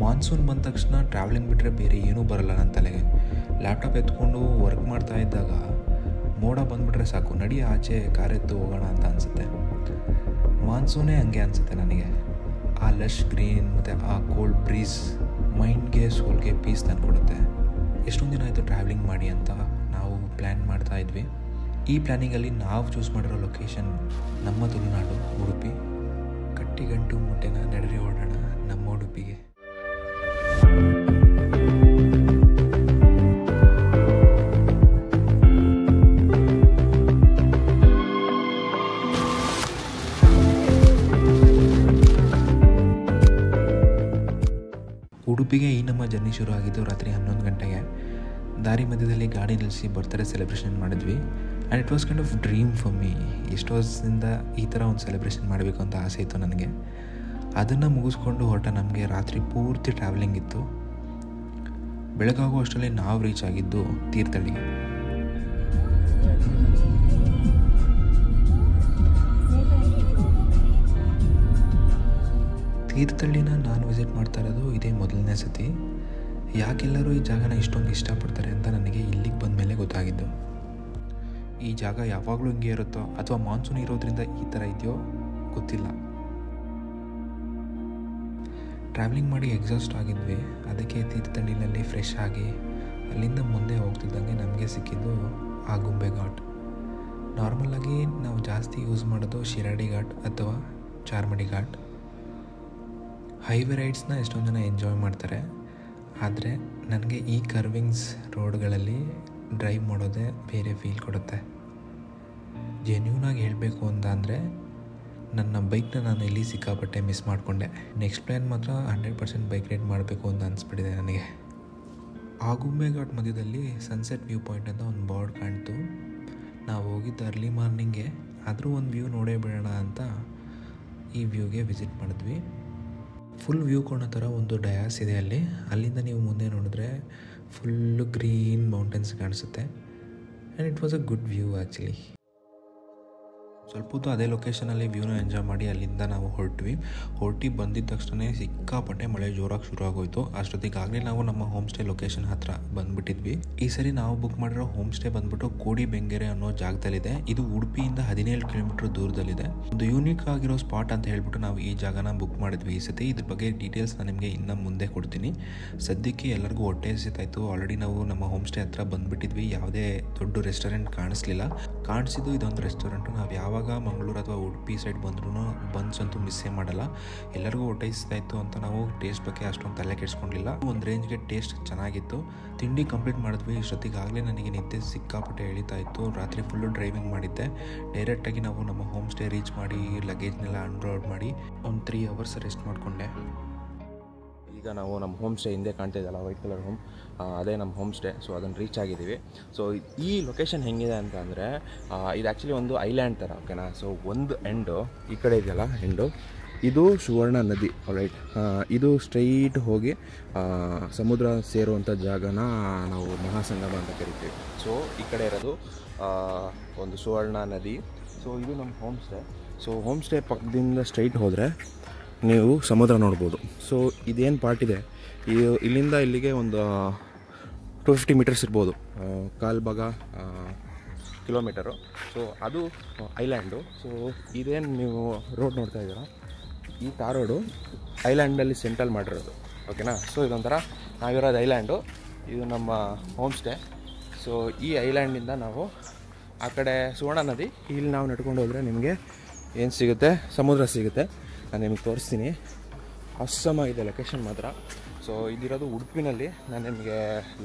Monsoon ಬಂದ ತಕ್ಷಣ travelling ಬಿಟ್ಟರೆ ಬೇರೆ ಏನೂ ಬರಲ್ಲ ನನ್ನ ತಲೆಗೆ. ಲ್ಯಾಪ್ಟಾಪ್ ಎತ್ಕೊಂಡು ವರ್ಕ್ ಮಾಡ್ತಾ ಇದ್ದಾಗ ಮೋಡ ಬಂದುಬಿಟ್ರೆ ಸಾಕು, ನಡಿ ಆಚೆ ಕಾರೆತ್ತು ಹೋಗೋಣ ಅಂತ ಅನಿಸುತ್ತೆ. ಮಾನ್ಸೂನೇ ಹಂಗೆ ಅನಿಸುತ್ತೆ ನನಗೆ. ಆ ಲಶ್ ಗ್ರೀನ್ ಮತ್ತು ಆ ಕೋಲ್ಡ್ ಬ್ರೀಸ್ ಮೈಂಡ್ಗೆ ಸೋಲ್ಗೆ ಪೀಸ್ ತಂದುಕೊಡುತ್ತೆ. ಎಷ್ಟೊಂದು ದಿನ ಆಯಿತು ಟ್ರಾವೆಲಿಂಗ್ ಮಾಡಿ ಅಂತ ನಾವು ಪ್ಲ್ಯಾನ್ ಮಾಡ್ತಾ ಇದ್ವಿ. ಈ ಪ್ಲ್ಯಾನಿಂಗಲ್ಲಿ ನಾವು ಚೂಸ್ ಮಾಡಿರೋ ಲೊಕೇಶನ್ ನಮ್ಮ ತುಳುನಾಡು ಉಡುಪಿ. ಕಟ್ಟಿಗಂಟು ಮುಟ್ಟೆನ ನಡೆರಿ ಓಡೋಣ ನಮ್ಮ ಉಡುಪಿಗೆ. ಉಡುಪಿಗೆ ಈ ನಮ್ಮ ಜರ್ನಿ ಶುರು ಆಗಿದ್ದು ರಾತ್ರಿ 11 ಗಂಟೆಗೆ. ದಾರಿ ಮಧ್ಯದಲ್ಲಿ ಗಾಡಿ ನಿಲ್ಲಿಸಿ ಬರ್ತ್ಡೇ ಸೆಲೆಬ್ರೇಷನ್ ಮಾಡಿದ್ವಿ. And it was kind of dream for me. ಎಷ್ಟೋ ವರ್ಷದಿಂದ ಈ ಥರ ಒಂದು ಸೆಲೆಬ್ರೇಷನ್ ಮಾಡಬೇಕು ಅಂತ ಆಸೆ ಇತ್ತು ನನಗೆ. ಅದನ್ನು ಮುಗಿಸ್ಕೊಂಡು ಹೊರಟ ನಮಗೆ ರಾತ್ರಿ ಪೂರ್ತಿ ಟ್ರಾವೆಲಿಂಗ್ ಇತ್ತು. ಬೆಳಗಾಗೋ ಅಷ್ಟರಲ್ಲಿ ನಾವು ರೀಚ್ ಆಗಿದ್ದು ತೀರ್ಥಹಳ್ಳಿಗೆ. ತೀರ್ಥಹಳ್ಳಿನ ನಾನು ವಿಸಿಟ್ ಮಾಡ್ತಾ ಇರೋದು ಇದೇ ಮೊದಲನೇ ಸತಿ. ಯಾಕೆಲ್ಲರೂ ಈ ಜಾಗನ ಇಷ್ಟೊಂದು ಇಷ್ಟಪಡ್ತಾರೆ ಅಂತ ನನಗೆ ಇಲ್ಲಿಗೆ ಬಂದ ಮೇಲೆ ಗೊತ್ತಾಗಿದ್ದು. ಈ ಜಾಗ ಯಾವಾಗಲೂ ಹಿಂಗೆ ಇರುತ್ತೋ ಅಥವಾ ಮಾನ್ಸೂನ್ ಇರೋದ್ರಿಂದ ಈ ಥರ ಇದೆಯೋ ಗೊತ್ತಿಲ್ಲ. ಟ್ರಾವೆಲಿಂಗ್ ಮಾಡಿ ಎಕ್ಸಾಸ್ಟ್ ಆಗಿದ್ವಿ. ಅದಕ್ಕೆ ತೀರ್ಥಹಳ್ಳಿನಲ್ಲಿ ಫ್ರೆಶ್ ಆಗಿ ಅಲ್ಲಿಂದ ಮುಂದೆ ಹೋಗ್ತಿದ್ದಂಗೆ ನಮಗೆ ಸಿಕ್ಕಿದ್ದು ಆಗುಂಬೆ ಘಾಟ್. ನಾರ್ಮಲಾಗಿ ನಾವು ಜಾಸ್ತಿ ಯೂಸ್ ಮಾಡೋದು ಶಿರಾಡಿ ಘಾಟ್ ಅಥವಾ ಚಾರ್ಮಡಿ ಘಾಟ್. ಹೈವೇ ರೈಡ್ಸ್ನ ಎಷ್ಟೊಂದು ಜನ ಎಂಜಾಯ್ ಮಾಡ್ತಾರೆ. ಆದರೆ ನನಗೆ ಈ ಕರ್ವಿಂಗ್ಸ್ ರೋಡ್ಗಳಲ್ಲಿ ಡ್ರೈವ್ ಮಾಡೋದೇ ಬೇರೆ ಫೀಲ್ ಕೊಡುತ್ತೆ. ಜೆನ್ಯೂನಾಗಿ ಹೇಳಬೇಕು ಅಂತ ಅಂದರೆ ನನ್ನ ಬೈಕ್ನ ನಾನು ಇಲ್ಲಿ ಸಿಕ್ಕಾಪಟ್ಟೆ ಮಿಸ್ ಮಾಡಿಕೊಂಡೆ. ನೆಕ್ಸ್ಟ್ ಪ್ಲ್ಯಾನ್ ಮಾತ್ರ 100% ಬೈಕ್ ರೈಡ್ ಮಾಡಬೇಕು ಅಂತ ಅನಿಸ್ಬಿಟ್ಟಿದೆ ನನಗೆ. ಆಗುಂಬೆ ಘಾಟ್ ಮಧ್ಯದಲ್ಲಿ ಸನ್ಸೆಟ್ ವ್ಯೂ ಪಾಯಿಂಟ್ ಅಂತ ಒಂದು ಬೋರ್ಡ್ ಕಾಣ್ತು. ನಾವು ಹೋಗಿದ್ದು ಅರ್ಲಿ ಮಾರ್ನಿಂಗ್ಗೆ, ಆದರೂ ಒಂದು ವ್ಯೂ ನೋಡೇ ಬಿಡೋಣ ಅಂತ ಈ ವ್ಯೂಗೆ ವಿಸಿಟ್ ಮಾಡಿದ್ವಿ. ಫುಲ್ ವ್ಯೂ ಕೊಡೋ ಥರ ಒಂದು ಡಯಾಸ್ ಇದೆ ಅಲ್ಲಿ. ಅಲ್ಲಿಂದ ನೀವು ಮುಂದೆ ನೋಡಿದ್ರೆ ಫುಲ್ಲು ಗ್ರೀನ್ ಮೌಂಟೇನ್ಸ್ ಕಾಣಿಸುತ್ತೆ. And it was a good view actually. ಸ್ವಲ್ಪ ಹೊತ್ತು ಅದೇ ಲೊಕೇಶನಲ್ಲಿ ವ್ಯೂನ ಎಂಜಾಯ್ ಮಾಡಿ ಅಲ್ಲಿಂದ ನಾವು ಹೊರಟಿ ಬಂದಿದ್ದ ತಕ್ಷಣ ಸಿಕ್ಕಾಪಟ್ಟೆ ಮಳೆ ಜೋರಾಗಿ ಶುರು ಆಗೋಯ್ತು. ಅಷ್ಟೊತ್ತಿಗಾಗಲೇ ನಾವು ನಮ್ಮ ಹೋಮ್ ಸ್ಟೇ ಲೊಕೇಶನ್ ಹತ್ರ ಬಂದುಬಿಟ್ಟಿದ್ವಿ. ಈ ಸರಿ ನಾವು ಬುಕ್ ಮಾಡಿರೋ ಹೋಮ್ ಸ್ಟೇ ಬಂದ್ಬಿಟ್ಟು ಕೋಡಿ ಬೆಂಗೆರೆ ಅನ್ನೋ ಜಾಗದಲ್ಲಿದೆ. ಇದು ಉಡುಪಿಯಿಂದ 17 ಕಿಲೋಮೀಟರ್ ದೂರದಲ್ಲಿದೆ. ಒಂದು ಯೂನಿಕ್ ಆಗಿರೋ ಸ್ಪಾಟ್ ಅಂತ ಹೇಳ್ಬಿಟ್ಟು ನಾವು ಈ ಜಾಗನ ಬುಕ್ ಮಾಡಿದ್ವಿ ಈ ಸತಿ. ಇದ್ರ ಬಗ್ಗೆ ಡೀಟೇಲ್ಸ್ ನಾನು ನಿಮಗೆ ಇನ್ನು ಮುಂದೆ ಕೊಡ್ತೀನಿ. ಸದ್ಯಕ್ಕೆ ಎಲ್ಲರಿಗೂ ಹೊಟ್ಟೆ ಹಸಿತಾಯಿತು. ಆಲ್ರೆಡಿ ನಾವು ನಮ್ಮ ಹೋಮ್ ಸ್ಟೇ ಹತ್ರ ಬಂದುಬಿಟ್ಟಿದ್ವಿ. ಯಾವುದೇ ದೊಡ್ಡ ರೆಸ್ಟೋರೆಂಟ್ ಕಾಣಿಸ್ಲಿಲ್ಲ. ಕಾಣಿಸಿದ್ದು ಇದೊಂದು ರೆಸ್ಟೋರೆಂಟು. ನಾವು ಯಾವಾಗ ಮಂಗಳೂರು ಅಥವಾ ಉಡುಪಿ ಸೈಡ್ ಬಂದ್ರೂ ಬನ್ಸ್ ಅಂತೂ ಮಿಸ್ಸೇ ಮಾಡಲ್ಲ. ಎಲ್ಲರಿಗೂ ಹೊಟ್ಟೆ ಹಸಿತಾಯಿತ್ತು ಅಂತ ನಾವು ಟೇಸ್ಟ್ ಬಗ್ಗೆ ಅಷ್ಟೊಂದು ತಲೆ ಕೆಡಿಸ್ಕೊಂಡಿಲ್ಲ. ಒಂದು ರೇಂಜ್ಗೆ ಟೇಸ್ಟ್ ಚೆನ್ನಾಗಿತ್ತು. ತಿಂಡಿ ಕಂಪ್ಲೀಟ್ ಮಾಡಿದ್ವಿ. ಇಷ್ಟೊತ್ತಿಗಾಗಲೇ ನನಗೆ ನಿದ್ದೆ ಸಿಕ್ಕಾಪಟ್ಟೆ ಎಳಿತಾ ಇತ್ತು. ರಾತ್ರಿ ಫುಲ್ಲು ಡ್ರೈವಿಂಗ್ ಮಾಡಿದ್ದೆ. ಡೈರೆಕ್ಟಾಗಿ ನಾವು ನಮ್ಮ ಹೋಮ್ ಸ್ಟೇ ರೀಚ್ ಮಾಡಿ ಲಗೇಜ್ನೆಲ್ಲ ಅನ್ಲೋಡ್ ಮಾಡಿ ಒಂದು 3 ಅವರ್ಸ್ ರೆಸ್ಟ್ ಮಾಡಿಕೊಂಡೆ. ಈಗ ನಾವು ನಮ್ಮ ಹೋಮ್ ಸ್ಟೇ ಹಿಂದೆ ಕಾಣ್ತಾ ಇದ್ದಲ್ಲ ವೈಟ್ ಕಲರ್ ಹೋಮ್, ಅದೇ ನಮ್ಮ ಹೋಮ್ ಸ್ಟೇ. ಸೊ ಅದನ್ನು ರೀಚ್ ಆಗಿದ್ದೀವಿ. ಸೊ ಈ ಲೊಕೇಶನ್ ಹೆಂಗಿದೆ ಅಂತ ಅಂದರೆ ಇದು ಆ್ಯಕ್ಚುಲಿ ಒಂದು ಐಲ್ಯಾಂಡ್ ಥರ, ಓಕೆನಾ. ಸೊ ಒಂದು ಎಂಡು ಈ ಕಡೆ ಇದೆಯಲ್ಲ ಎಂಡು, ಇದು ಸುವರ್ಣ ನದಿ, ರೈಟ್. ಇದು ಸ್ಟ್ರೈಟ್ ಹೋಗಿ ಸಮುದ್ರ ಸೇರುವಂಥ ಜಾಗನ ನಾವು ಮಹಾಸಂಗಮ ಅಂತ ಕರಿತೀವಿ. ಸೊ ಈ ಕಡೆ ಇರೋದು ಒಂದು ಸುವರ್ಣ ನದಿ. ಸೊ ಇದು ನಮ್ಮ home stay. So home stay ಪಕ್ಕದಿಂದ ಸ್ಟ್ರೈಟ್ ಹೋದರೆ ನೀವು ಸಮುದ್ರ ನೋಡ್ಬೋದು. ಸೊ ಇದೇನು ಪಾರ್ಟ್ ಇದೆ, ಇಲ್ಲಿಂದ ಇಲ್ಲಿಗೆ ಒಂದು 250 ಮೀಟರ್ಸ್ ಇರ್ಬೋದು, ಕಾಲು ಭಾಗ ಕಿಲೋಮೀಟರು. ಸೊ ಅದು ಐಲ್ಯಾಂಡು. ಸೊ ಇದೇನು ನೀವು ರೋಡ್ ನೋಡ್ತಾ ಇದ್ದೀರಾ, ಈ ತಾರ್ ರೋಡು ಐಲ್ಯಾಂಡಲ್ಲಿ ಸೆಂಟ್ರಲ್ ಮಾಡಿರೋದು, ಓಕೆನಾ. ಸೊ ಇದೊಂಥರ ನಾವಿರೋದು ಐಲ್ಯಾಂಡು, ಇದು ನಮ್ಮ ಹೋಮ್ ಸ್ಟೇ. ಸೊ ಈ ಐಲ್ಯಾಂಡಿಂದ ನಾವು ಆ ಕಡೆ ಸುವರ್ಣ ನದಿ, ಇಲ್ಲಿ ನಾವು ನಡ್ಕೊಂಡು ಹೋದರೆ ನಿಮಗೆ ಏನು ಸಿಗುತ್ತೆ, ಸಮುದ್ರ ಸಿಗುತ್ತೆ. ನಾನು ನಿಮಗೆ ತೋರಿಸ್ತೀನಿ. ಆಸಮಾಗಿದೆ ಲೊಕೇಶನ್ ಮಾತ್ರ. ಸೊ ಇದಿರೋದು ಉಡುಪಿನಲ್ಲಿ. ನಾನು ನಿಮಗೆ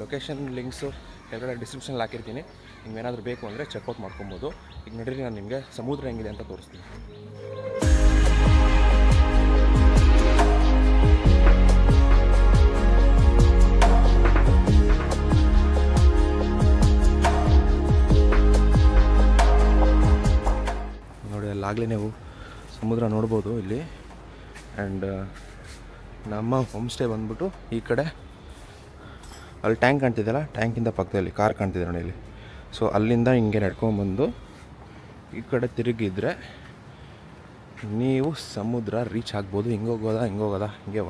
ಲೊಕೇಶನ್ ಲಿಂಕ್ಸು ಕೆಳಗಡೆ ಡಿಸ್ಕ್ರಿಪ್ಷನಲ್ಲಿ ಹಾಕಿರ್ತೀನಿ. ನಿಮ್ಗೇನಾದರೂ ಬೇಕು ಅಂದರೆ ಚೆಕ್ಔಟ್ ಮಾಡ್ಕೊಬೋದು. ಈಗ ನಡೀರಿ, ನಾನು ನಿಮಗೆ ಸಮುದ್ರ ಹೆಂಗಿದೆ ಅಂತ ತೋರಿಸ್ತೀನಿ. ನೋಡಿ, ಅಲ್ಲಾಗಲೇ ನೀವು ಸಮುದ್ರ ನೋಡ್ಬೋದು ಇಲ್ಲಿ. ಆ್ಯಂಡ್ ನಮ್ಮ ಹೋಮ್ ಸ್ಟೇ ಬಂದ್ಬಿಟ್ಟು ಈ ಕಡೆ, ಅಲ್ಲಿ ಟ್ಯಾಂಕ್ ಕಾಣ್ತಿದ್ದಲ್ಲ, ಟ್ಯಾಂಕಿಂದ ಪಕ್ಕದಲ್ಲಿ ಕಾರ್ ಕಾಣ್ತಿದೆ ನೋಡಿ ಇಲ್ಲಿ. ಸೊ ಅಲ್ಲಿಂದ ಹಿಂಗೆ ನಡ್ಕೊಂಬಂದು ಈ ಕಡೆ ತಿರುಗಿದ್ರೆ ನೀವು ಸಮುದ್ರ ರೀಚ್ ಆಗ್ಬೋದು. ಹಿಂಗೋಗೋದಾ ಹಿಂಗೆ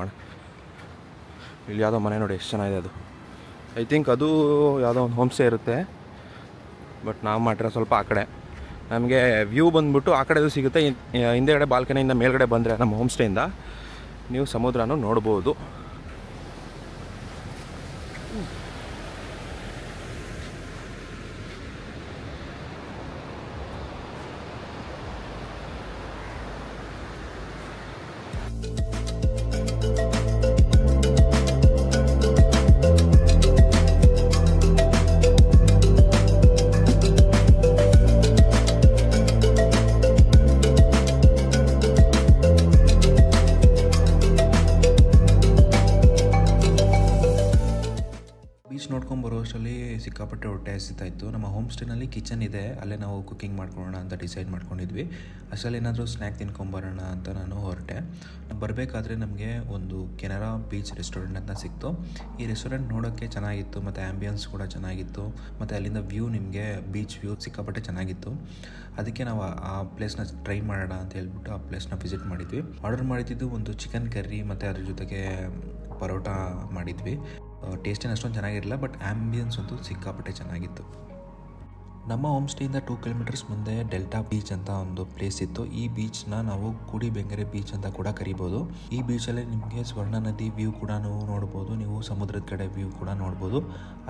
ಇಲ್ಲಿ ಯಾವುದೋ ಮನೆ ನೋಡಿ ಎಷ್ಟು ಚೆನ್ನಾಗಿದೆ ಅದು. ಐ ಥಿಂಕ್ ಅದು ಯಾವುದೋ ಒಂದು ಹೋಮ್ ಸ್ಟೇ ಇರುತ್ತೆ, ಬಟ್ ನಾವು ಮಾಡಿರೋ ಸ್ವಲ್ಪ ಆ ಕಡೆ. ನಮಗೆ ವ್ಯೂ ಬಂದುಬಿಟ್ಟು ಆ ಕಡೆದು ಸಿಗುತ್ತೆ. ಹಿಂದೆಗಡೆ ಬಾಲ್ಕನಿಯಿಂದ ಮೇಲ್ಗಡೆ ಬಂದರೆ ನಮ್ಮ ಹೋಮ್ ಸ್ಟೇಯಿಂದ ನೀವು ಸಮುದ್ರನೂ ನೋಡ್ಬೋದು. ನೋಡ್ಕೊಂಬರೋ ಅಷ್ಟರಲ್ಲಿ ಸಿಕ್ಕಾಪಟ್ಟೆ ಹೊಟ್ಟೆ ಹಸಿತಾಯಿತ್ತು. ನಮ್ಮ ಹೋಮ್ ಸ್ಟೇನಲ್ಲಿ ಕಿಚನ್ ಇದೆ, ಅಲ್ಲೇ ನಾವು ಕುಕ್ಕಿಂಗ್ ಮಾಡ್ಕೊಳ್ಳೋಣ ಅಂತ ಡಿಸೈಡ್ ಮಾಡ್ಕೊಂಡಿದ್ವಿ. ಅಷ್ಟರಲ್ಲಿ ಏನಾದರೂ ಸ್ನ್ಯಾಕ್ ತಿನ್ಕೊಂಬರೋಣ ಅಂತ ನಾನು ಹೊರಟೆ. ಬರಬೇಕಾದ್ರೆ ನಮಗೆ ಒಂದು ಕೆನರಾ ಬೀಚ್ ರೆಸ್ಟೋರೆಂಟ್ ಅಂತ ಸಿಕ್ತು. ಈ ರೆಸ್ಟೋರೆಂಟ್ ನೋಡೋಕ್ಕೆ ಚೆನ್ನಾಗಿತ್ತು ಮತ್ತು ಆ್ಯಂಬಿಯನ್ಸ್ ಕೂಡ ಚೆನ್ನಾಗಿತ್ತು ಮತ್ತು ಅಲ್ಲಿಂದ ವ್ಯೂ ನಿಮಗೆ ಬೀಚ್ ವ್ಯೂ ಸಿಕ್ಕಾಪಟ್ಟೆ ಚೆನ್ನಾಗಿತ್ತು. ಅದಕ್ಕೆ ನಾವು ಆ ಪ್ಲೇಸ್ನ ಟ್ರೈ ಮಾಡೋಣ ಅಂತ ಹೇಳ್ಬಿಟ್ಟು ಆ ಪ್ಲೇಸ್ನ ವಿಸಿಟ್ ಮಾಡಿದ್ವಿ. ಆರ್ಡರ್ ಮಾಡಿದ್ದು ಒಂದು ಚಿಕನ್ ಕರ್ರಿ ಮತ್ತು ಅದ್ರ ಜೊತೆಗೆ ಪರೋಟ ಮಾಡಿದ್ವಿ. ಟೇಸ್ಟ್ ಏನು ಅಷ್ಟೊಂದು ಚೆನ್ನಾಗಿರಲಿಲ್ಲ, ಬಟ್ ಆ್ಯಂಬಿಯನ್ಸ್ ಅಂತೂ ಸಿಕ್ಕಾಪಟ್ಟೆ ಚೆನ್ನಾಗಿತ್ತು. ನಮ್ಮ ಹೋಮ್ ಸ್ಟೇಯಿಂದ 2 ಕಿಲೋಮೀಟರ್ಸ್ ಮುಂದೆ ಡೆಲ್ಟಾ ಬೀಚ್ ಅಂತ ಒಂದು ಪ್ಲೇಸ್ ಇತ್ತು. ಈ ಬೀಚ್ನ ನಾವು ಕೂಡಿಬೆಂಗರೆ ಬೀಚ್ ಅಂತ ಕೂಡ ಕರಿಬೋದು. ಈ ಬೀಚಲ್ಲಿ ನಿಮಗೆ ಸ್ವರ್ಣ ನದಿ ವ್ಯೂ ಕೂಡ ನೋಡ್ಬೋದು, ನೀವು ಸಮುದ್ರದ ಕಡೆ ವ್ಯೂ ಕೂಡ ನೋಡ್ಬೋದು.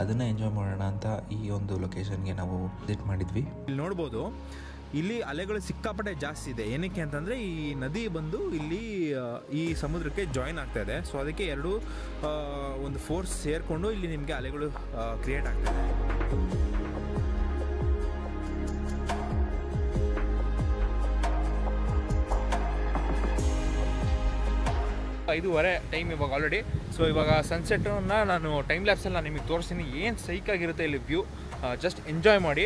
ಅದನ್ನು ಎಂಜಾಯ್ ಮಾಡೋಣ ಅಂತ ಈ ಒಂದು ಲೊಕೇಶನ್ಗೆ ನಾವು ವಿಸಿಟ್ ಮಾಡಿದ್ವಿ. ಇಲ್ಲಿ ನೋಡ್ಬೋದು, ಇಲ್ಲಿ ಅಲೆಗಳು ಸಿಕ್ಕಾಪಟ್ಟೆ ಜಾಸ್ತಿ ಇದೆ. ಏನಕ್ಕೆ ಅಂತಂದರೆ ಈ ನದಿ ಬಂದು ಇಲ್ಲಿ ಈ ಸಮುದ್ರಕ್ಕೆ ಜಾಯಿನ್ ಆಗ್ತಾ ಇದೆ. ಸೊ ಅದಕ್ಕೆ ಎರಡು ಒಂದು ಫೋರ್ಸ್ ಸೇರಿಕೊಂಡು ಇಲ್ಲಿ ನಿಮಗೆ ಅಲೆಗಳು ಕ್ರಿಯೇಟ್ ಆಗ್ತದೆ. 5:15 ಟೈಮ್ ಇವಾಗ ಆಲ್ರೆಡಿ. ಸೊ ಇವಾಗ ಸನ್ಸೆಟ್ಟನ್ನು ನಾನು ಟೈಮ್ ಲ್ಯಾಪ್ಸಲ್ಲಿ ನಾನು ನಿಮಗೆ ತೋರಿಸ್ತೀನಿ. ಏನು ಸೈಕಾಗಿರುತ್ತೆ ಇಲ್ಲಿ ವ್ಯೂ. ಜಸ್ಟ್ ಎಂಜಾಯ್ ಮಾಡಿ,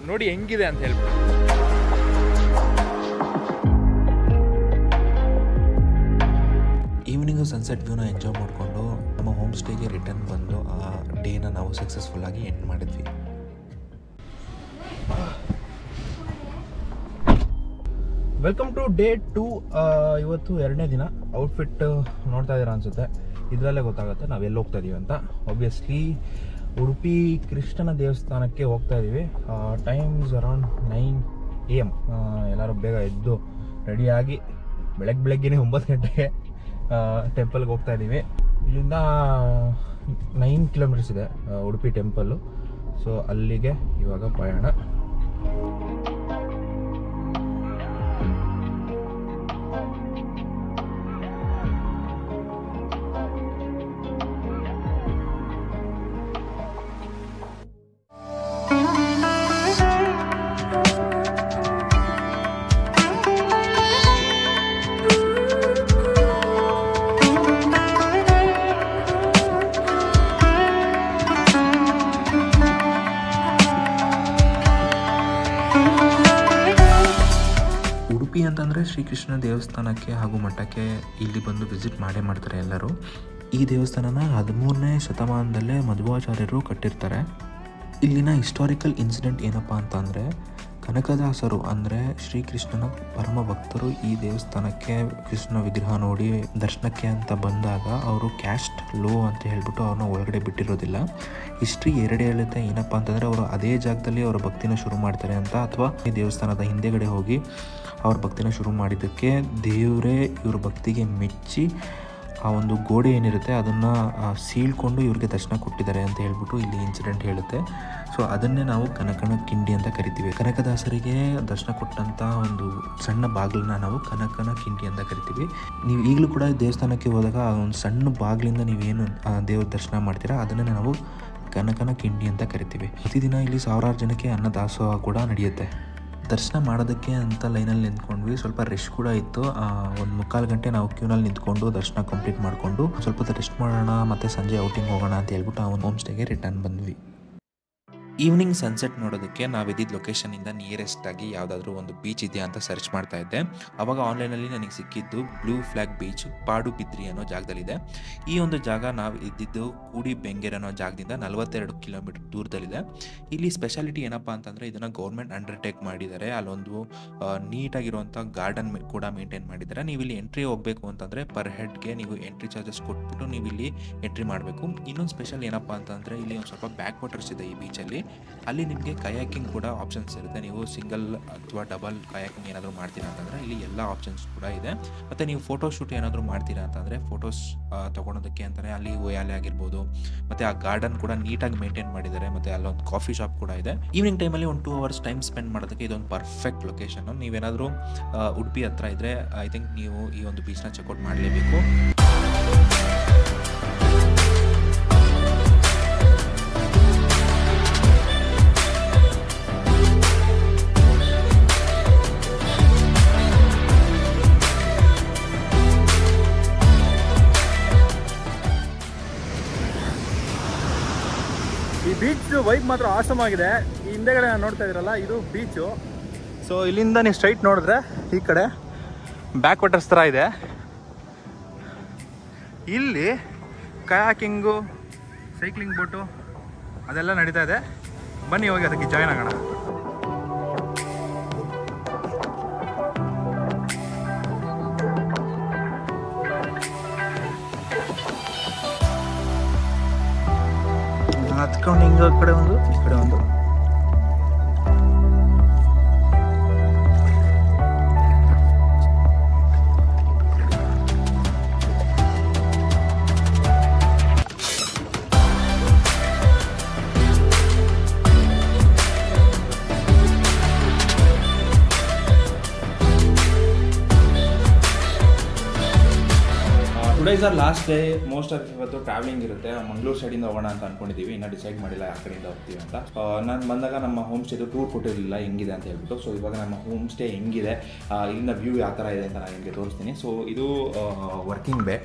ನೋಡಿ ಹೆಂಗಿದೆ ಅಂತ ಹೇಳ್ಬಿಟ್ಟು. ಈವ್ನಿಂಗು ಸನ್ಸೆಟ್ ವ್ಯೂನ ಎಂಜಾಯ್ ಮಾಡಿಕೊಂಡು ನಮ್ಮ ಹೋಮ್ ಸ್ಟೇಗೆ ರಿಟರ್ನ್ ಬಂದು ಆ ಡೇನ ನಾವು ಸಕ್ಸಸ್ಫುಲ್ಲಾಗಿ ಎಂಡ್ ಮಾಡಿದ್ವಿ. Welcome to day 2. ಇವತ್ತು 2ನೇ ದಿನ. ಔಟ್ಫಿಟ್ ನೋಡ್ತಾ ಇದ್ದೀರಾ ಅನಿಸುತ್ತೆ, ಇದರಲ್ಲೇ ಗೊತ್ತಾಗುತ್ತೆ ನಾವು ಎಲ್ಲಿ ಹೋಗ್ತಾ ಇದ್ದೀವಿ ಅಂತ. ಆಬ್ವಿಯಸ್ಲಿ ಉಡುಪಿ ಕೃಷ್ಣನ ದೇವಸ್ಥಾನಕ್ಕೆ ಹೋಗ್ತಾ ಇದ್ದೀವಿ. Times around 9 AM. ಎಲ್ಲರೂ ಬೇಗ ಎದ್ದು ರೆಡಿಯಾಗಿ ಬೆಳಗ್ಗೆನೇ 9 ಗಂಟೆಗೆ ಟೆಂಪಲ್ಗೆ ಹೋಗ್ತಾ ಇದ್ದೀವಿ. ಇಲ್ಲಿಂದ 9 ಕಿಲೋಮೀಟರ್ಸ್ ಇದೆ ಉಡುಪಿ ಟೆಂಪಲ್ಲು. ಸೊ ಅಲ್ಲಿಗೆ ಇವಾಗ ಪಯಣ. ಉಡುಪಿ ಅಂತಂದರೆ ಶ್ರೀಕೃಷ್ಣ ದೇವಸ್ಥಾನಕ್ಕೆ ಹಾಗೂ ಮಠಕ್ಕೆ ಇಲ್ಲಿ ಬಂದು ವಿಸಿಟ್ ಮಾಡೇ ಮಾಡ್ತಾರೆ ಎಲ್ಲರೂ. ಈ ದೇವಸ್ಥಾನನ 13ನೇ ಶತಮಾನದಲ್ಲೇ ಮಧ್ವಾಚಾರ್ಯರು ಕಟ್ಟಿರ್ತಾರೆ. ಇಲ್ಲಿನ ಹಿಸ್ಟಾರಿಕಲ್ ಇನ್ಸಿಡೆಂಟ್ ಏನಪ್ಪ ಅಂತಂದರೆ, ಕನಕದಾಸರು ಅಂದರೆ ಶ್ರೀಕೃಷ್ಣನ ಪರಮ ಭಕ್ತರು ಈ ದೇವಸ್ಥಾನಕ್ಕೆ ಕೃಷ್ಣ ವಿಗ್ರಹ ನೋಡಿ ದರ್ಶನಕ್ಕೆ ಅಂತ ಬಂದಾಗ ಅವರು ಕ್ಯಾಸ್ಟ್ ಲೋ ಅಂತ ಹೇಳ್ಬಿಟ್ಟು ಅವ್ರನ್ನ ಒಳಗಡೆ ಬಿಟ್ಟಿರೋದಿಲ್ಲ. ಹಿಸ್ಟ್ರಿ ಎರಡೇ ಹೇಳುತ್ತೆ. ಏನಪ್ಪ ಅಂತಂದರೆ ಅವರು ಅದೇ ಜಾಗದಲ್ಲಿ ಅವರ ಭಕ್ತಿನ ಶುರು ಮಾಡ್ತಾರೆ ಅಂತ, ಅಥವಾ ಈ ದೇವಸ್ಥಾನದ ಹಿಂದೆಗಡೆ ಹೋಗಿ ಅವ್ರ ಭಕ್ತಿನ ಶುರು ಮಾಡಿದ್ದಕ್ಕೆ ದೇವರೇ ಇವ್ರ ಭಕ್ತಿಗೆ ಮೆಚ್ಚಿ ಆ ಒಂದು ಗೋಡೆ ಏನಿರುತ್ತೆ ಅದನ್ನು ಸೀಳ್ಕೊಂಡು ಇವ್ರಿಗೆ ದರ್ಶನ ಕೊಟ್ಟಿದ್ದಾರೆ ಅಂತ ಹೇಳ್ಬಿಟ್ಟು ಇಲ್ಲಿ ಇನ್ಸಿಡೆಂಟ್ ಹೇಳುತ್ತೆ. ಸೊ ಅದನ್ನೇ ನಾವು ಕನಕನ ಕಿಂಡಿ ಅಂತ ಕರಿತೀವಿ. ಕನಕದಾಸರಿಗೆ ದರ್ಶನ ಕೊಟ್ಟಂಥ ಒಂದು ಸಣ್ಣ ಬಾಗಿಲನ್ನ ನಾವು ಕನಕನ ಕಿಂಡಿ ಅಂತ ಕರಿತೀವಿ. ನೀವು ಈಗಲೂ ಕೂಡ ದೇವಸ್ಥಾನಕ್ಕೆ ಹೋದಾಗ ಒಂದು ಸಣ್ಣ ಬಾಗಿಲಿಂದ ನೀವೇನು ದೇವ್ರ ದರ್ಶನ ಮಾಡ್ತೀರಾ ಅದನ್ನೇ ನಾವು ಕನಕನ ಕಿಂಡಿ ಅಂತ ಕರಿತೀವಿ. ಪ್ರತಿದಿನ ಇಲ್ಲಿ ಸಾವಿರಾರು ಜನಕ್ಕೆ ಅನ್ನದಾಸೋಹ ಕೂಡ ನಡೆಯುತ್ತೆ. ದರ್ಶನ ಮಾಡೋದಕ್ಕೆ ಅಂತ ಲೈನಲ್ಲಿ ನಿಂತ್ಕೊಂಡ್ವಿ. ಸ್ವಲ್ಪ ರಶ್ ಕೂಡ ಇತ್ತು. ಒಂದು 3/4 ಗಂಟೆ ನಾವು ಕ್ಯೂನಲ್ಲಿ ನಿಂತ್ಕೊಂಡು ದರ್ಶನ ಕಂಪ್ಲೀಟ್ ಮಾಡಿಕೊಂಡು ಸ್ವಲ್ಪ ರೆಸ್ಟ್ ಮಾಡೋಣ ಮತ್ತು ಸಂಜೆ ಔಟಿಂಗ್ ಹೋಗೋಣ ಅಂತ ಹೇಳ್ಬಿಟ್ಟು ಆ ಒಂದು ಹೋಮ್ ಸ್ಟೇಗೆ ರಿಟರ್ನ್ ಬಂದ್ವಿ. ಈವ್ನಿಂಗ್ ಸನ್ಸೆಟ್ ನೋಡೋದಕ್ಕೆ ನಾವು ಇದ್ದಿದ್ದ ಲೊಕೇಶನಿಂದ ನಿಯರೆಸ್ಟ್ ಆಗಿ ಯಾವುದಾದ್ರೂ ಒಂದು ಬೀಚ್ ಇದೆಯಾ ಅಂತ ಸರ್ಚ್ ಮಾಡ್ತಾ ಇದ್ದೆ. ಆವಾಗ ಆನ್ಲೈನಲ್ಲಿ ನನಗೆ ಸಿಕ್ಕಿದ್ದು ಬ್ಲೂ ಫ್ಲ್ಯಾಗ್ ಬೀಚ್ ಪಾಡುಬಿದ್ರಿ ಅನ್ನೋ ಜಾಗದಲ್ಲಿದೆ. ಈ ಒಂದು ಜಾಗ ನಾವು ಇದ್ದಿದ್ದು ಕೂಡಿ ಬೆಂಗೇರ್ ಅನ್ನೋ ಜಾಗದಿಂದ 42 ಕಿಲೋಮೀಟರ್ ದೂರದಲ್ಲಿದೆ. ಇಲ್ಲಿ ಸ್ಪೆಷಾಲಿಟಿ ಏನಪ್ಪ ಅಂತಂದರೆ ಇದನ್ನು ಗೌರ್ಮೆಂಟ್ ಅಂಡರ್ಟೇಕ್ ಮಾಡಿದ್ದಾರೆ. ಅಲ್ಲೊಂದು ನೀಟಾಗಿರುವಂಥ ಗಾರ್ಡನ್ ಕೂಡ ಮೇಂಟೈನ್ ಮಾಡಿದ್ದಾರೆ. ನೀವು ಇಲ್ಲಿ ಎಂಟ್ರಿ ಹೋಗಬೇಕು ಅಂತಂದರೆ ಪರ್ ಹೆಡ್ಗೆ ನೀವು ಎಂಟ್ರಿ ಚಾರ್ಜಸ್ ಕೊಟ್ಬಿಟ್ಟು ನೀವು ಇಲ್ಲಿ ಎಂಟ್ರಿ ಮಾಡಬೇಕು. ಇನ್ನೊಂದು ಸ್ಪೆಷಲ್ ಏನಪ್ಪ ಅಂತಂದರೆ ಇಲ್ಲಿ ಒಂದು ಸ್ವಲ್ಪ ಬ್ಯಾಕ್ ವಾಟರ್ಸ್ ಇದೆ ಈ ಬೀಚಲ್ಲಿ. ಅಲ್ಲಿ ನಿಮಗೆ ಕಯಾಕಿಂಗ್ ಕೂಡ ಆಪ್ಷನ್ಸ್ ಇರುತ್ತೆ. ನೀವು ಸಿಂಗಲ್ ಅಥವಾ ಡಬಲ್ ಕಯಾಕಿಂಗ್ ಏನಾದರೂ ಮಾಡ್ತೀರಾ ಅಂತಂದರೆ ಇಲ್ಲಿ ಎಲ್ಲ ಆಪ್ಷನ್ಸ್ ಕೂಡ ಇದೆ. ಮತ್ತು ನೀವು ಫೋಟೋಶೂಟ್ ಏನಾದರೂ ಮಾಡ್ತೀರಾ ಅಂತಂದರೆ ಫೋಟೋಸ್ ತೊಗೊಳೋದಕ್ಕೆ ಅಂತಲೇ ಅಲ್ಲಿ ಒಯಾಲೆ ಆಗಿರ್ಬೋದು. ಮತ್ತು ಆ ಗಾರ್ಡನ್ ಕೂಡ ನೀಟಾಗಿ ಮೇಂಟೈನ್ ಮಾಡಿದ್ದಾರೆ. ಮತ್ತು ಅಲ್ಲೊಂದು ಕಾಫಿ ಶಾಪ್ ಕೂಡ ಇದೆ. ಈವ್ನಿಂಗ್ ಟೈಮಲ್ಲಿ ಒಂದು 2 hours ಟೈಮ್ ಸ್ಪೆಂಡ್ ಮಾಡೋದಕ್ಕೆ ಇದೊಂದು ಪರ್ಫೆಕ್ಟ್ ಲೊಕೇಶನ್. ನೀವೇನಾದರೂ ಉಡುಪಿ ಹತ್ರ ಇದ್ದರೆ ಐ ಥಿಂಕ್ ನೀವು ಈ ಒಂದು ಬೀಚ್ನ ಚೆಕ್ಔಟ್ ಮಾಡಲೇಬೇಕು. ಈ ಬೀಚ್ ವೈಬ್ ಮಾತ್ರ ಆಸಮ್ ಆಗಿದೆ. ಈ ಹಿಂದೆಗಡೆ ನಾನು ನೋಡ್ತಾ ಇದ್ದೀರಲ್ಲ ಇದು ಬೀಚು. ಸೊ ಇಲ್ಲಿಂದ ನೀವು ಸ್ಟ್ರೈಟ್ ನೋಡಿದ್ರೆ ಈ ಕಡೆ ಬ್ಯಾಕ್ ವಾಟರ್ಸ್ ಥರ ಇದೆ. ಇಲ್ಲಿ ಕಯಾಕಿಂಗು, ಸೈಕ್ಲಿಂಗ್ ಬೋಟು ಅದೆಲ್ಲ ನಡೀತಾ ಇದೆ. ಬನ್ನಿ ಹೋಗಿ ಅದಕ್ಕೆ ಜಾಯ್ನ್ ಆಗೋಣ. ಹತ್ಕೊಂಡು ಹಿಂಗೆ ಆ ಕಡೆ ಒಂದು ಈ ಕಡೆ ಒಂದು today's are last day. Most of ಇವತ್ತು ಟ್ರಾವೆಲಿಂಗ್ ಇರುತ್ತೆ. ಮಂಗಳೂರು ಸೈಡಿಂದ ಹೋಗೋಣ ಅಂತ ಅನ್ಕೊಂಡಿದ್ದೀವಿ. ಇನ್ನೂ ಡಿಸೈಡ್ ಮಾಡಿಲ್ಲ ಯಾವ ಕಡೆಯಿಂದ ಹೋಗ್ತೀವಿ ಅಂತ. ನಾನು ಬಂದಾಗ ನಮ್ಮ ಹೋಮ್ ಸ್ಟೇದು ಟೂರ್ ಕೊಟ್ಟಿರಲಿಲ್ಲ ಹೆಂಗಿದೆ ಅಂತ ಹೇಳ್ಬಿಟ್ಟು. ಸೊ ಇವಾಗ ನಮ್ಮ ಹೋಮ್ ಸ್ಟೇ ಹೆಂಗಿದೆ, ಇಲ್ಲಿಂದ ವ್ಯೂ ಯಾವ ಥರ ಇದೆ ಅಂತ ನಾನು ನಿಮಗೆ ತೋರಿಸ್ತೀನಿ. ಸೊ ಇದು ವರ್ಕಿಂಗ್ ಬೇ.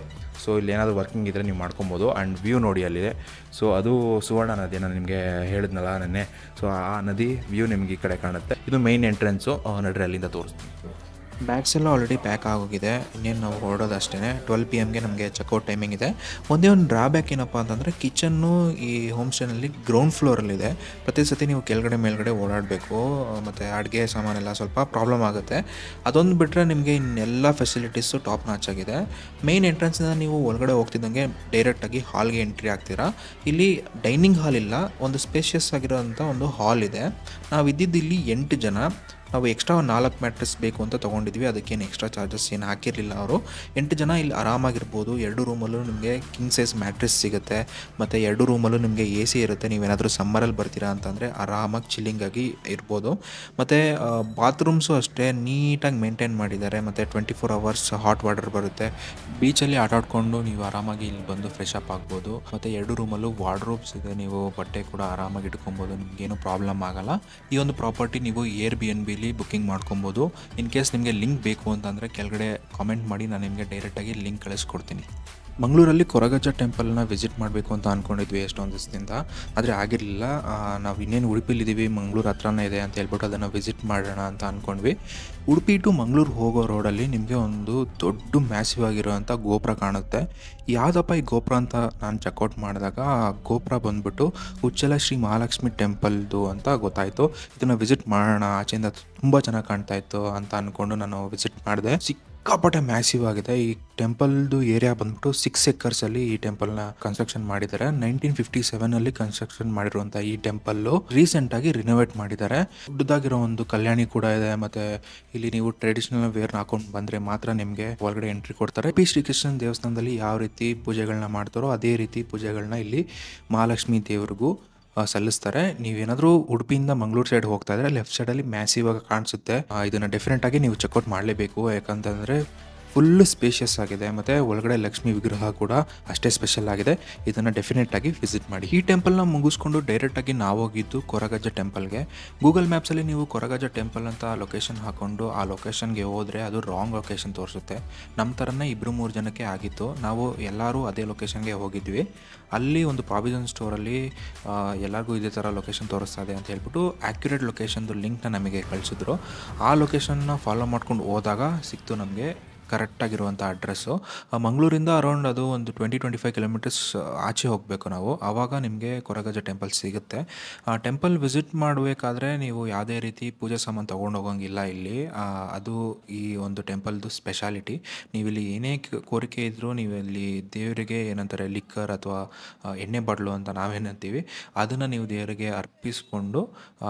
ಸೊ ಇಲ್ಲಿ ಏನಾದರೂ ವರ್ಕಿಂಗ್ ಇದ್ದರೆ ನೀವು ಮಾಡ್ಕೊಬೋದು. ಆ್ಯಂಡ್ ವ್ಯೂ ನೋಡಿ ಅಲ್ಲಿದೆ. ಸೊ ಅದು ಸುವರ್ಣ ನದಿ, ನಾನು ನಿಮಗೆ ಹೇಳಿದ್ನಲ್ಲ ನೆನ್ನೆ. ಸೊ ಆ ನದಿ ವ್ಯೂ ನಿಮಗೆ ಈ ಕಡೆ ಕಾಣುತ್ತೆ. ಇದು ಮೇನ್ ಎಂಟ್ರೆನ್ಸು. ನಡ್ರಿ ಅಲ್ಲಿಂದ ತೋರಿಸ್ತೀನಿ. ಬ್ಯಾಗ್ಸ್ ಎಲ್ಲ ಆಲ್ರೆಡಿ ಪ್ಯಾಕ್ ಆಗೋಗಿದೆ. ಇನ್ನೇನು ನಾವು ಹೊರಡೋದು ಅಷ್ಟೇ. 12 PM ನಮಗೆ ಚೆಕ್ಔಟ್ ಟೈಮಿಂಗ್ ಇದೆ. ಒಂದೇ ಒಂದು ಡ್ರಾಬ್ಯಾಕ್ ಏನಪ್ಪ ಅಂತಂದರೆ ಕಿಚನ್ನು ಈ ಹೋಮ್ ಸ್ಟೇನಲ್ಲಿ ಗ್ರೌಂಡ್ ಫ್ಲೋರಲ್ಲಿದೆ. ಪ್ರತಿ ಸತಿ ನೀವು ಕೆಳಗಡೆ ಮೇಲ್ಗಡೆ ಓಡಾಡಬೇಕು. ಮತ್ತು ಅಡುಗೆ ಸಾಮಾನೆಲ್ಲ ಸ್ವಲ್ಪ ಪ್ರಾಬ್ಲಮ್ ಆಗುತ್ತೆ. ಅದೊಂದು ಬಿಟ್ಟರೆ ನಿಮಗೆ ಇನ್ನೆಲ್ಲ ಫೆಸಿಲಿಟೀಸು ಟಾಪ್ ನಾಚ್ ಆಗಿದೆ. ಮೇನ್ ಎಂಟ್ರೆನ್ಸಿಂದ ನೀವು ಒಳಗಡೆ ಹೋಗ್ತಿದ್ದಂಗೆ ಡೈರೆಕ್ಟಾಗಿ ಹಾಲ್ಗೆ ಎಂಟ್ರಿ ಆಗ್ತೀರಾ. ಇಲ್ಲಿ ಡೈನಿಂಗ್ ಹಾಲ್ ಇಲ್ಲ, ಒಂದು ಸ್ಪೇಷಿಯಸ್ ಆಗಿರೋಂಥ ಒಂದು ಹಾಲ್ ಇದೆ. ನಾವು ಇದ್ದಿದ್ದು ಇಲ್ಲಿ 8 ಜನ. ನಾವು ಎಕ್ಸ್ಟ್ರಾ 4 ಮ್ಯಾಟ್ರೆಸ್ ಬೇಕು ಅಂತ ತೊಗೊಂಡಿದ್ವಿ. ಅದಕ್ಕೇನು ಎಕ್ಸ್ಟ್ರಾ ಚಾರ್ಜಸ್ ಏನು ಹಾಕಿರಲಿಲ್ಲ ಅವರು. 8 ಜನ ಇಲ್ಲಿ ಆರಾಮಾಗಿರ್ಬೋದು. 2 ರೂಮಲ್ಲೂ ನಿಮಗೆ ಕಿಂಗ್ ಸೈಜ್ ಮ್ಯಾಟ್ರೆಸ್ ಸಿಗುತ್ತೆ. ಮತ್ತು 2 ರೂಮಲ್ಲೂ ನಿಮಗೆ AC ಇರುತ್ತೆ. ನೀವೇನಾದರೂ ಸಮ್ಮರಲ್ಲಿ ಬರ್ತೀರಾ ಅಂತಂದರೆ ಆರಾಮಾಗಿ ಚಿಲ್ಲಿಂಗಾಗಿ ಇರ್ಬೋದು. ಮತ್ತು ಬಾತ್ರೂಮ್ಸು ಅಷ್ಟೇ ನೀಟಾಗಿ ಮೇಂಟೈನ್ ಮಾಡಿದ್ದಾರೆ. ಮತ್ತು 24 hours ಹಾಟ್ ವಾಟರ್ ಬರುತ್ತೆ. ಬೀಚಲ್ಲಿ ಆಟಾಡ್ಕೊಂಡು ನೀವು ಆರಾಮಾಗಿ ಇಲ್ಲಿ ಬಂದು ಫ್ರೆಶ್ ಅಪ್ ಆಗ್ಬೋದು. ಮತ್ತು 2 ರೂಮಲ್ಲೂ ವಾರ್ಡ್ರೋಬ್ಸ್ ಇದೆ. ನೀವು ಬಟ್ಟೆ ಕೂಡ ಆರಾಮಾಗಿ ಇಟ್ಕೊಬೋದು. ನಿಮಗೇನು ಪ್ರಾಬ್ಲಮ್ ಆಗೋಲ್ಲ. ಈ ಒಂದು ಪ್ರಾಪರ್ಟಿ ನೀವು Airbnb ಬುಕ್ಕಿಂಗ್ ಮಾಡ್ಕೊಬೋದು. ಇನ್ ಕೇಸ್ ನಿಮಗೆ ಲಿಂಕ್ ಬೇಕು ಅಂತಂದರೆ ಕೆಳಗಡೆ ಕಾಮೆಂಟ್ ಮಾಡಿ, ನಾನು ನಿಮಗೆ ಡೈರೆಕ್ಟಾಗಿ ಲಿಂಕ್ ಕಳಿಸ್ಕೊಡ್ತೀನಿ. ಮಂಗಳೂರಲ್ಲಿ ಕೊರಗಜ್ಜ ಟೆಂಪಲ್ನ ವಿಸಿಟ್ ಮಾಡಬೇಕು ಅಂತ ಅಂದ್ಕೊಂಡಿದ್ವಿ ಎಷ್ಟೊಂದು ದಿವಸದಿಂದ. ಆದರೆ ಆಗಿರಲಿಲ್ಲ. ನಾವು ಇನ್ನೇನು ಉಡುಪಿಲಿದ್ದೀವಿ, ಮಂಗಳೂರು ಹತ್ರನೇ ಇದೆ ಅಂತ ಹೇಳ್ಬಿಟ್ಟು ಅದನ್ನು ವಿಸಿಟ್ ಮಾಡೋಣ ಅಂತ ಅಂದ್ಕೊಂಡ್ವಿ. ಉಡುಪಿ ಟು ಮಂಗಳೂರು ಹೋಗೋ ರೋಡಲ್ಲಿ ನಿಮಗೆ ಒಂದು ದೊಡ್ಡ ಮ್ಯಾಸಿವ್ ಆಗಿರೋವಂಥ ಗೋಪುರ ಕಾಣುತ್ತೆ. ಯಾವುದಪ್ಪ ಈ ಗೋಪುರ ಅಂತ ನಾನು ಚೆಕ್ಔಟ್ ಮಾಡಿದಾಗ ಆ ಗೋಪುರ ಬಂದುಬಿಟ್ಟು ಉಚ್ಚಲ ಶ್ರೀ ಮಹಾಲಕ್ಷ್ಮಿ ಟೆಂಪಲ್ದು ಅಂತ ಗೊತ್ತಾಯಿತು. ಇದನ್ನು ವಿಸಿಟ್ ಮಾಡೋಣ, ಆಚೆಯಿಂದ ತುಂಬ ಚೆನ್ನಾಗಿ ಕಾಣ್ತಾ ಇತ್ತು ಅಂತ ಅಂದ್ಕೊಂಡು ನಾನು ವಿಸಿಟ್ ಮಾಡಿದೆ. ಸಿಕ್ಕಾಪಟ್ಟೆ ಮ್ಯಾಸಿವ್ ಆಗಿದೆ. ಈ ಟೆಂಪಲ್ದು ಏರಿಯಾ ಬಂದ್ಬಿಟ್ಟು 6 acres ಈ ಟೆಂಪಲ್ನ ಕನ್ಸ್ಟ್ರಕ್ಷನ್ ಮಾಡಿದ್ದಾರೆ. 1957 ಕನ್ಸ್ಟ್ರಕ್ಷನ್ ಮಾಡಿರುವಂಥ ಈ ಟೆಂಪಲ್ಲು ರೀಸೆಂಟಾಗಿ ರಿನೋವೇಟ್ ಮಾಡಿದ್ದಾರೆ. ದೊಡ್ಡದಾಗಿರೋ ಒಂದು ಕಲ್ಯಾಣಿ ಕೂಡ ಇದೆ. ಮತ್ತು ಇಲ್ಲಿ ನೀವು ಟ್ರೆಡಿಷನಲ್ ವೇರ್ನ ಹಾಕೊಂಡು ಬಂದರೆ ಮಾತ್ರ ನಿಮಗೆ ಒಳಗಡೆ ಎಂಟ್ರಿ ಕೊಡ್ತಾರೆ. ಪಿ ಶ್ರೀಕೃಷ್ಣ ದೇವಸ್ಥಾನದಲ್ಲಿ ಯಾವ ರೀತಿ ಪೂಜೆಗಳನ್ನ ಮಾಡ್ತಾರೋ ಅದೇ ರೀತಿ ಪೂಜೆಗಳನ್ನ ಇಲ್ಲಿ ಮಹಾಲಕ್ಷ್ಮಿ ದೇವ್ರಿಗೂ ಸಲ್ಲಿಸ್ತಾರೆ. ನೀವೇನಾದರೂ ಉಡುಪಿಯಿಂದ ಮಂಗಳೂರು ಸೈಡ್ ಹೋಗ್ತಾ ಇದ್ರೆ ಲೆಫ್ಟ್ ಸೈಡಲ್ಲಿ ಮ್ಯಾಸಿವ್ ಆಗಿ ಕಾಣಿಸುತ್ತೆ. ಇದನ್ನು ಡೆಫಿನೆಟ್ ಆಗಿ ನೀವು ಚೆಕ್ಔಟ್ ಮಾಡಲೇಬೇಕು. ಯಾಕಂತಂದರೆ ಫುಲ್ಲು ಸ್ಪೇಷಿಯಸ್ ಆಗಿದೆ ಮತ್ತು ಒಳಗಡೆ ಲಕ್ಷ್ಮೀ ವಿಗ್ರಹ ಕೂಡ ಅಷ್ಟೇ ಸ್ಪೆಷಲ್ ಆಗಿದೆ. ಇದನ್ನು ಡೆಫಿನೆಟಾಗಿ ವಿಸಿಟ್ ಮಾಡಿ. ಈ ಟೆಂಪಲ್ನ ಮುಗಿಸ್ಕೊಂಡು ಡೈರೆಕ್ಟಾಗಿ ನಾವು ಹೋಗಿದ್ದು ಕೊರಗಜ್ಜ ಟೆಂಪಲ್ಗೆ. ಗೂಗಲ್ ಮ್ಯಾಪ್ಸಲ್ಲಿ ನೀವು ಕೊರಗಜ್ಜ ಟೆಂಪಲ್ ಅಂತ ಲೊಕೇಶನ್ ಹಾಕ್ಕೊಂಡು ಆ ಲೊಕೇಶನ್ಗೆ ಹೋದರೆ ಅದು ರಾಂಗ್ ಲೊಕೇಶನ್ ತೋರಿಸುತ್ತೆ. ನಮ್ಮ ಥರನೇ 2-3 ಜನಕ್ಕೆ ಆಗಿತ್ತು. ನಾವು ಎಲ್ಲರೂ ಅದೇ ಲೊಕೇಶನ್ಗೆ ಹೋಗಿದ್ವಿ. ಅಲ್ಲಿ ಒಂದು ಪ್ರಾವಿಷನ್ ಸ್ಟೋರಲ್ಲಿ ಎಲ್ಲರಿಗೂ ಇದೇ ಥರ ಲೊಕೇಶನ್ ತೋರಿಸ್ತಾ ಇದೆ ಅಂತ ಹೇಳ್ಬಿಟ್ಟು ಆ್ಯಕ್ಯುರೇಟ್ ಲೊಕೇಶನ್ದು ಲಿಂಕ್ನ ನಮಗೆ ಕಳಿಸಿದ್ರು. ಆ ಲೊಕೇಶನ್ನ ಫಾಲೋ ಮಾಡ್ಕೊಂಡು ಹೋದಾಗ ಸಿಕ್ತು ನಮಗೆ ಕರೆಕ್ಟಾಗಿರುವಂಥ ಅಡ್ರೆಸ್ಸು. ಮಂಗಳೂರಿಂದ ಅರೌಂಡ್ ಅದು ಒಂದು 20-25 ಕಿಲೋಮೀಟರ್ಸ್ ಆಚೆ ಹೋಗಬೇಕು ನಾವು. ಆವಾಗ ನಿಮಗೆ ಕೊರಗಜ್ಜ ಟೆಂಪಲ್ ಸಿಗುತ್ತೆ. ಆ ಟೆಂಪಲ್ ವಿಸಿಟ್ ಮಾಡಬೇಕಾದ್ರೆ ನೀವು ಯಾವುದೇ ರೀತಿ ಪೂಜೆ ಸಾಮಾನು ತೊಗೊಂಡು ಹೋಗೋಂಗಿಲ್ಲ ಇಲ್ಲಿ. ಅದು ಈ ಒಂದು ಟೆಂಪಲ್ದು ಸ್ಪೆಷಾಲಿಟಿ. ನೀವಿಲ್ಲಿ ಏನೇ ಕೋರಿಕೆ ಇದ್ದರೂ ನೀವು ಇಲ್ಲಿ ದೇವರಿಗೆ ಏನಂತಾರೆ ಲಿಕ್ಕರ್ ಅಥವಾ ಎಣ್ಣೆ ಬಾಟ್ಲು ಅಂತ ನಾವೇನಂತೀವಿ ಅದನ್ನು ನೀವು ದೇವರಿಗೆ ಅರ್ಪಿಸ್ಕೊಂಡು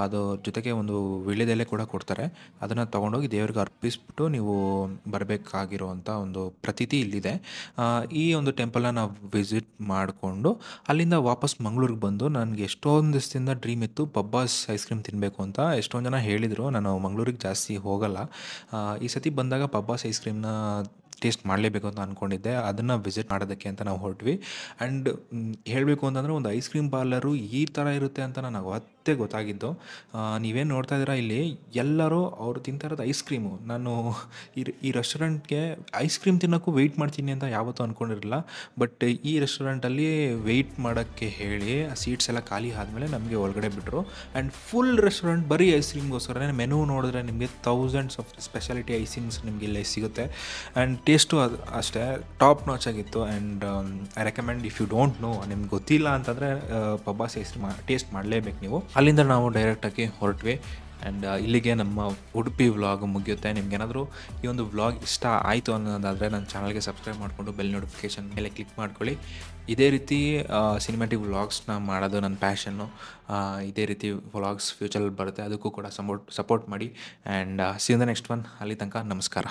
ಅದು ಜೊತೆಗೆ ಒಂದು ವಿಳ್ಯದೆಲೆ ಕೂಡ ಕೊಡ್ತಾರೆ. ಅದನ್ನು ತೊಗೊಂಡೋಗಿ ದೇವರಿಗೆ ಅರ್ಪಿಸ್ಬಿಟ್ಟು ನೀವು ಬರಬೇಕಾಗಿರುವಂಥ ಒಂದು ಪ್ರತೀತಿ ಇಲ್ಲಿದೆ. ಈ ಒಂದು ಟೆಂಪಲ್ನ ನಾವು ವಿಸಿಟ್ ಮಾಡಿಕೊಂಡು ಅಲ್ಲಿಂದ ವಾಪಸ್ ಮಂಗಳೂರಿಗೆ ಬಂದು ನನಗೆ ಎಷ್ಟೊಂದು ದಿವಸದಿಂದ ಡ್ರೀಮ್ ಇತ್ತು ಪಬ್ಬಾಸ್ ಐಸ್ ಕ್ರೀಮ್ ತಿನ್ನಬೇಕು ಅಂತ. ಎಷ್ಟೊಂದು ಜನ ಹೇಳಿದರು. ನಾನು ಮಂಗಳೂರಿಗೆ ಜಾಸ್ತಿ ಹೋಗಲ್ಲ. ಈ ಸತಿ ಬಂದಾಗ ಪಬ್ಬಾಸ್ ಐಸ್ ಕ್ರೀಮ್ನ ಟೇಸ್ಟ್ ಮಾಡಲೇಬೇಕು ಅಂತ ಅಂದ್ಕೊಂಡಿದ್ದೆ. ಅದನ್ನು ವಿಸಿಟ್ ಮಾಡೋದಕ್ಕೆ ಅಂತ ನಾವು ಹೊರಟ್ವಿ. ಆ್ಯಂಡ್ ಹೇಳಬೇಕು ಅಂತಂದರೆ ಒಂದು ಐಸ್ ಕ್ರೀಮ್ ಪಾರ್ಲರು ಈ ಥರ ಇರುತ್ತೆ ಅಂತ ನನಗೆ ಅವತ್ತೇ ಗೊತ್ತಾಗಿದ್ದು. ನೀವೇನು ನೋಡ್ತಾ ಇದ್ದೀರಾ ಇಲ್ಲಿ ಎಲ್ಲರೂ ಅವ್ರು ತಿಂತಾ ಇರೋದು ಐಸ್ ಕ್ರೀಮು. ನಾನು ಈ ರೆಸ್ಟೋರೆಂಟ್ಗೆ ಐಸ್ ಕ್ರೀಮ್ ತಿನ್ನೋಕ್ಕೂ ವೆಯ್ಟ್ ಮಾಡ್ತೀನಿ ಅಂತ ಯಾವತ್ತೂ ಅಂದ್ಕೊಂಡಿರಲಿಲ್ಲ. ಬಟ್ ಈ ರೆಸ್ಟೋರೆಂಟಲ್ಲಿ ವೆಯ್ಟ್ ಮಾಡೋಕ್ಕೆ ಹೇಳಿ ಸೀಟ್ಸ್ ಎಲ್ಲ ಖಾಲಿ ಆದಮೇಲೆ ನಮಗೆ ಒಳಗಡೆ ಬಿಟ್ಟರು. ಆ್ಯಂಡ್ ಫುಲ್ ರೆಸ್ಟೋರೆಂಟ್ ಬರೀ ಐಸ್ ಕ್ರೀಮ್ಗೋಸ್ಕರನೇ. ಮೆನು ನೋಡಿದ್ರೆ ನಿಮಗೆ thousands of speciality ice creams ನಿಮಗೆ ಇಲ್ಲೇ ಸಿಗುತ್ತೆ. ಆ್ಯಂಡ್ ಟೇಸ್ಟು ಅದು ಅಷ್ಟೇ ಟಾಪ್ ನಾಚ್ ಆಗಿತ್ತು. And I recommend if you don't know, ನಿಮ್ಗೆ ಗೊತ್ತಿಲ್ಲ ಅಂತಂದರೆ ಪಬ್ಬಾಸ್ ಐಸ್ ಕ್ರೀಮ್ ಟೇಸ್ಟ್ ಮಾಡಲೇಬೇಕು ನೀವು. ಅಲ್ಲಿಂದ ನಾವು ಡೈರೆಕ್ಟಾಗಿ ಹೊರಟ್ವಿ. ಆ್ಯಂಡ್ ಇಲ್ಲಿಗೆ ನಮ್ಮ ಉಡುಪಿ ವ್ಲಾಗ್ ಮುಗಿಯುತ್ತೆ. ನಿಮ್ಗೇನಾದರೂ ಈ ಒಂದು ವ್ಲಾಗ್ ಇಷ್ಟ ಆಯಿತು ಅನ್ನೋದಾದರೆ ನನ್ನ ಚಾನಲ್ಗೆ ಸಬ್ಸ್ಕ್ರೈಬ್ ಮಾಡಿಕೊಂಡು ಬೆಲ್ ನೋಟಿಫಿಕೇಷನ್ ಮೇಲೆ ಕ್ಲಿಕ್ ಮಾಡ್ಕೊಳ್ಳಿ. ಇದೇ ರೀತಿ ಸಿನಿಮ್ಯಾಟಿಕ್ ವ್ಲಾಗ್ಸ್ನ ಮಾಡೋದು ನನ್ನ ಪ್ಯಾಷನ್ನು. ಇದೇ ರೀತಿ ವ್ಲಾಗ್ಸ್ ಫ್ಯೂಚರಲ್ಲಿ ಬರುತ್ತೆ, ಅದಕ್ಕೂ ಕೂಡ ಸಪೋರ್ಟ್ ಮಾಡಿ. And see you in the next one. ಅಲ್ಲಿ ತನಕ ನಮಸ್ಕಾರ.